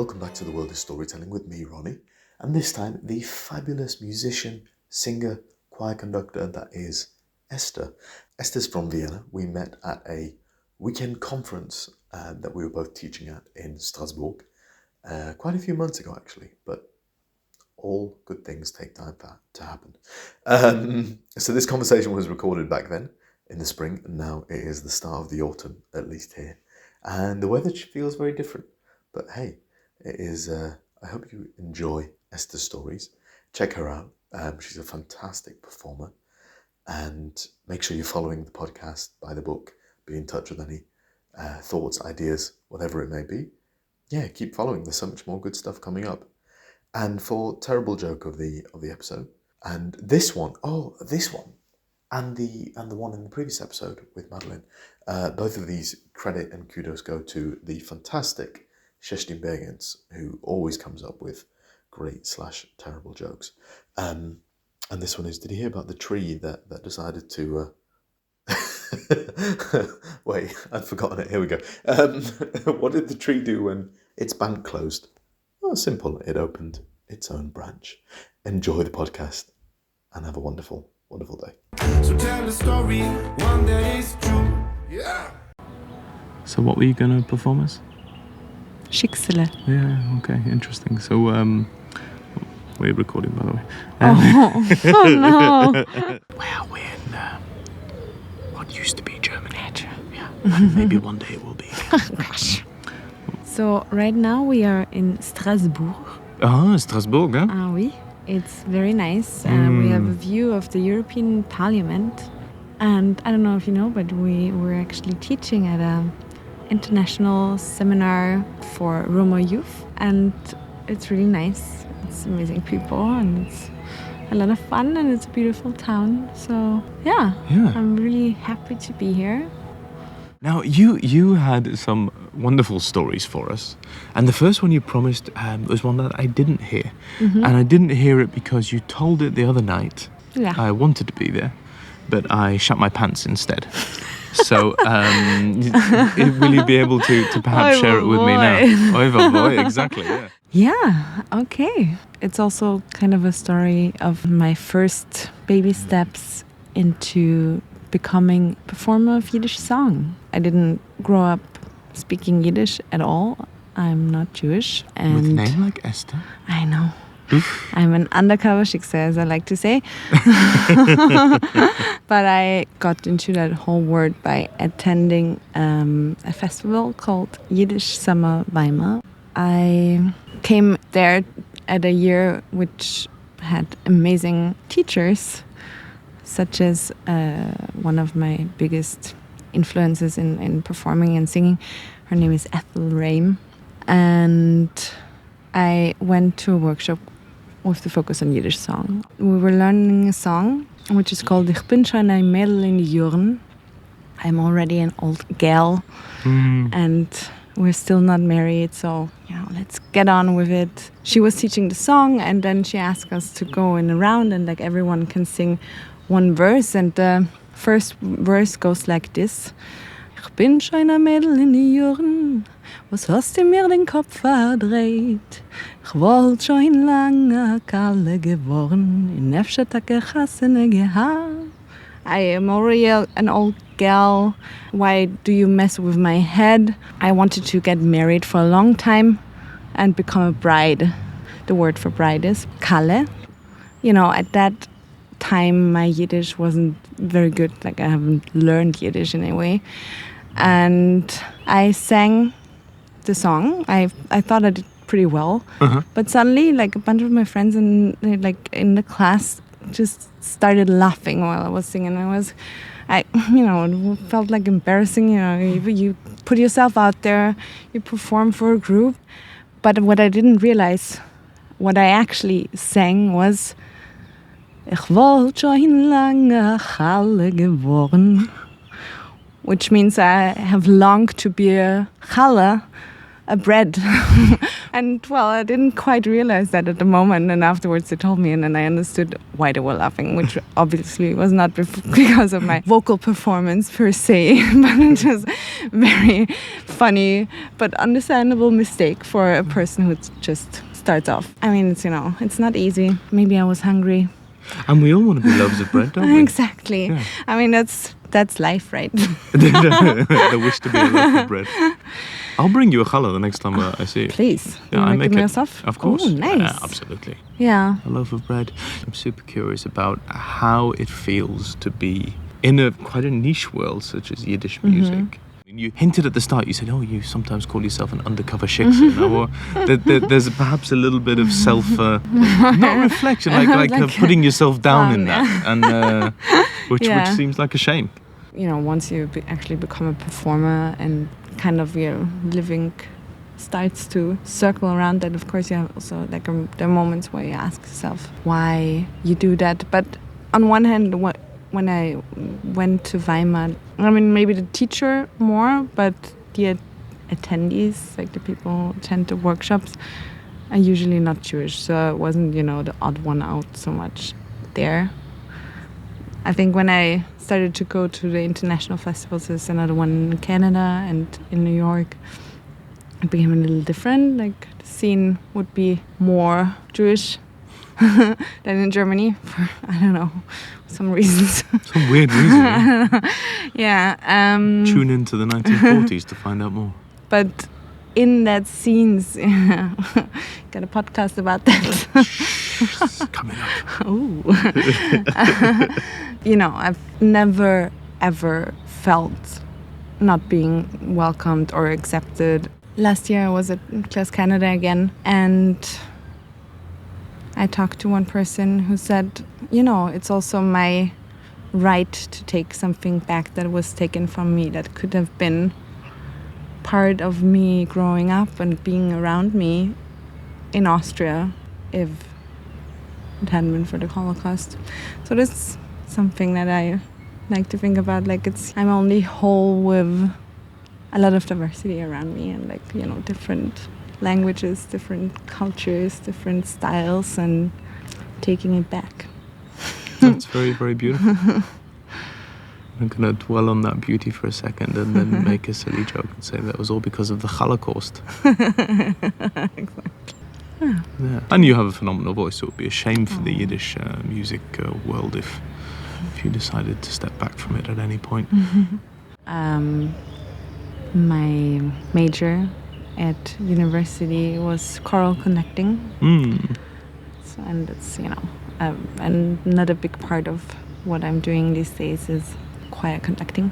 welcome back to The World of Storytelling with me, Ronni, and this time the fabulous musician, singer, choir conductor that is Esther. Esther's from Vienna. We met at a weekend conference that we were both teaching at in Strasbourg quite a few months ago actually, but all good things take time for that to happen. So this conversation was recorded back then in the spring, and now it is the start of the autumn, at least here, and the weather feels very different. But hey, it is. I hope you enjoy Esther's stories. Check her out. She's a fantastic performer. And make sure you're following the podcast, buy the book, be in touch with any thoughts, ideas, whatever it may be. Yeah, keep following. There's so much more good stuff coming up. And for terrible joke of the episode, and this one, and the one in the previous episode with Madeline, both of these credit and kudos go to the fantastic Sheshtin Bergens, who always comes up with great/terrible jokes. And this one is, did you hear about the tree that decided to... Wait, I'd forgotten it. Here we go. What did the tree do when its bank closed? Oh, simple. It opened its own branch. Enjoy the podcast and have a wonderful, wonderful day. So tell the story, one that is true. Yeah. So what were you going to perform as? Schicksale. Yeah, okay, interesting. So, we're recording, by the way. Oh no. Well, we're in what used to be Germany. Yeah, and maybe one day it will be again. Gosh. So right now we are in Strasbourg. Ah, Strasbourg, huh? Ah, oui. It's very nice. We have a view of the European Parliament. And I don't know if you know, but we were actually teaching at a international seminar for Roma youth, and it's really nice. It's amazing people, and it's a lot of fun, and it's a beautiful town. So yeah. I'm really happy to be here. Now, you had some wonderful stories for us, and the first one you promised was one that I didn't hear, and I didn't hear it because you told it the other night. Yeah. I wanted to be there, but I shut my pants instead. So, will you be able to perhaps share it with me now? Oy vey boy, exactly, yeah. Yeah, okay. It's also kind of a story of my first baby steps into becoming a performer of Yiddish song. I didn't grow up speaking Yiddish at all. I'm not Jewish. And with a name like Esther? I know. I'm an undercover Schicksal, as I like to say. But I got into that whole word by attending a festival called Yiddish Summer Weimar. I came there at a year which had amazing teachers, such as one of my biggest influences in performing and singing. Her name is Esther Wratschko. And I went to a workshop with the focus on Yiddish song. We were learning a song which is called Ich bin schon ein Mädel in die Jahren. I'm already an old gal, and we're still not married, so let's get on with it. She was teaching the song, and then she asked us to go in a round, and like everyone can sing one verse, and the first verse goes like this. Ich bin schon ein Mädel in die Jahren, was hast du mir den Kopf verdreht? Ich wollte schon lange Kalle geworden, in Nefshetake Chassene gehabt. I am already an old gal. Why do you mess with my head? I wanted to get married for a long time and become a bride. The word for bride is Kalle. At that time my Yiddish wasn't very good. Like, I haven't learned Yiddish in a way. And I sang the song. I thought I did pretty well. But suddenly, like, a bunch of my friends in the class just started laughing while I was singing. It felt like embarrassing. You put yourself out there, you perform for a group. But what I didn't realize, what I actually sang was Ich wollte schon lange Challe geworden, which means I have longed to be a Challe a bread. And well, I didn't quite realize that at the moment, and afterwards they told me, and then I understood why they were laughing, which obviously was not because of my vocal performance per se, but it was very funny but understandable mistake for a person who just starts off. I mean, it's not easy. Maybe I was hungry. And we all want to be loaves of bread, don't we? Exactly. Yeah. I mean, that's life, right? The wish to be a loaf of bread. I'll bring you a challah the next time I see you. Please. Yeah, you I make make it it yourself? Of course. Oh, nice. Absolutely. Yeah. A loaf of bread. I'm super curious about how it feels to be in quite a niche world such as Yiddish music. Mm-hmm. You hinted at the start, you said, you sometimes call yourself an undercover shiksa. Or there's perhaps a little bit of self, not reflection, like putting yourself down in that, and which seems like a shame. Once you actually become a performer and kind of your living starts to circle around that, of course you have also there are moments where you ask yourself why you do that. But on one hand, when I went to Weimar, I mean, maybe the teacher more, but the attendees, like the people who attend the workshops, are usually not Jewish, so I wasn't, the odd one out so much there. I think when I started to go to the international festivals, there's another one in Canada and in New York, it became a little different. Like the scene would be more Jewish than in Germany for, I don't know, some reasons. Some weird reason. Yeah. Yeah. Tune into the 1940s to find out more. But in that scenes, got a podcast about that. Coming up. Ooh. I've never ever felt not being welcomed or accepted. Last year I was at Class Canada again, and I talked to one person who said, it's also my right to take something back that was taken from me, that could have been part of me growing up and being around me in Austria if it hadn't been for the Holocaust. So that's something that I like to think about. Like I'm only whole with a lot of diversity around me, and different languages, different cultures, different styles, and taking it back. That's very, very beautiful. I'm going to dwell on that beauty for a second and then make a silly joke and say that was all because of the Holocaust. Exactly. Yeah. And you have a phenomenal voice, so it would be a shame for the Yiddish music world if you decided to step back from it at any point. My major at university was choral conducting. So, and it's, and another big part of what I'm doing these days is choir conducting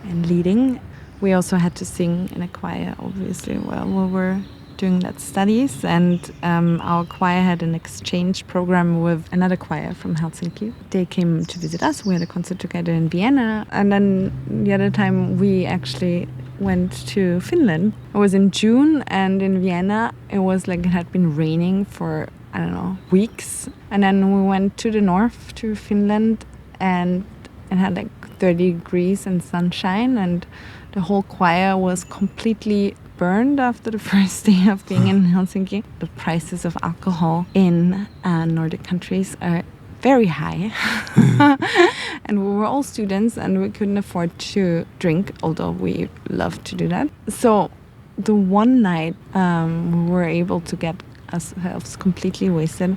and leading. We also had to sing in a choir, obviously, while we were doing that studies, and our choir had an exchange program with another choir from Helsinki. They came to visit us. We had a concert together in Vienna, and then the other time we actually went to Finland. It was in June, and in Vienna it was like it had been raining for, I don't know, weeks, and then we went to the north, to Finland, and it had like 30 degrees and sunshine, and the whole choir was completely burned after the first day of being in Helsinki. The prices of alcohol in Nordic countries are very high. And we were all students and we couldn't afford to drink, although we loved to do that. So the one night we were able to get ourselves completely wasted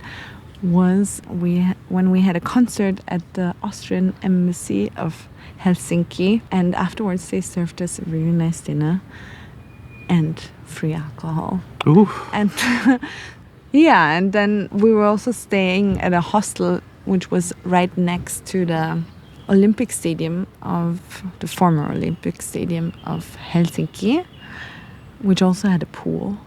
was when we had a concert at the Austrian embassy of Helsinki, and afterwards they served us a really nice dinner and free alcohol. Ooh. And yeah, and then we were also staying at a hostel which was right next to the Olympic Stadium the former Olympic Stadium of Helsinki, which also had a pool.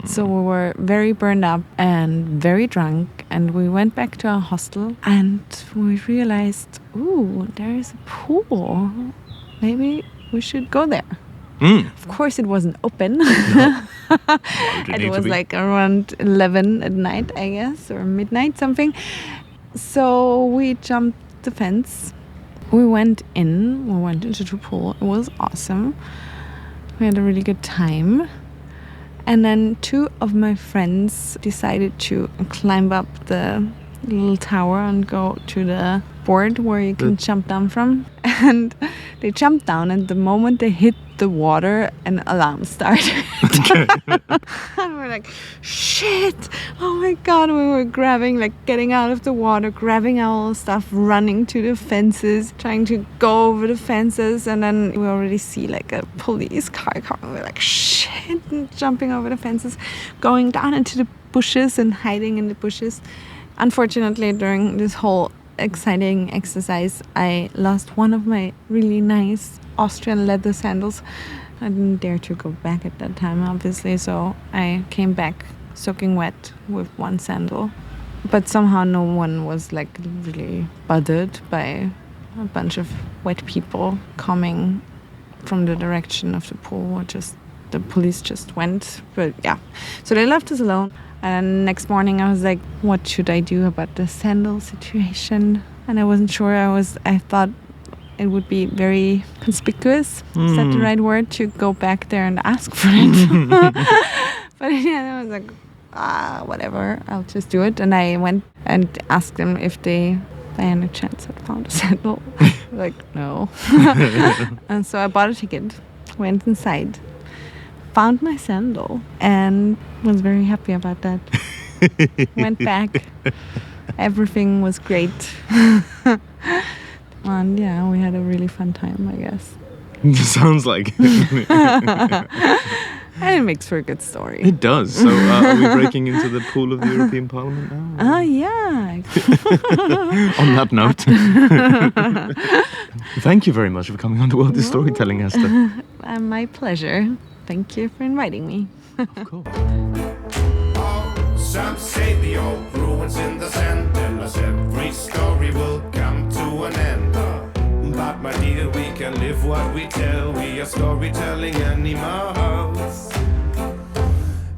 So we were very burned up and very drunk, and we went back to our hostel and we realized, ooh, there is a pool. Maybe we should go there. Of course it wasn't open. No. It was like around 11 at night, I guess, or midnight, something. So we jumped the fence. We went into the pool. It was awesome. We had a really good time. And then 2 of my friends decided to climb up the little tower and go to the board where you can jump down from. And they jumped down, and the moment they hit the water, an alarm started. And we're like, shit, oh my god. We were getting out of the water, grabbing our stuff, running to the fences, trying to go over the fences. And then we already see like a police car coming. We're like, shit, and jumping over the fences, going down into the bushes and hiding in the bushes. Unfortunately, during this whole exciting exercise, I lost one of my really nice Austrian leather sandals. I didn't dare to go back at that time, obviously, so I came back soaking wet with one sandal. But somehow no one was like really bothered by a bunch of wet people coming from the direction of the pool. The police just went. But yeah, so they left us alone. And next morning I was like, what should I do about the sandal situation? And I wasn't sure. I thought it would be very conspicuous. Is that the right word? To go back there and ask for it. But yeah, I was like, whatever, I'll just do it. And I went and asked them if they, by any chance, had found a sandal. Like, no. And so I bought a ticket, went inside, found my sandal, and was very happy about that. Went back. Everything was great. And yeah, we had a really fun time, I guess. Sounds like it. And it makes for a good story. It does. So are we breaking into the pool of the European Parliament now? Yeah. On that note. Thank you very much for coming on to World of Storytelling, Esther. My pleasure. Thank you for inviting me. Of course. Some say the old ruins in the sand tell us every story will come to an end. But my dear, we can live what we tell. We are storytelling animals.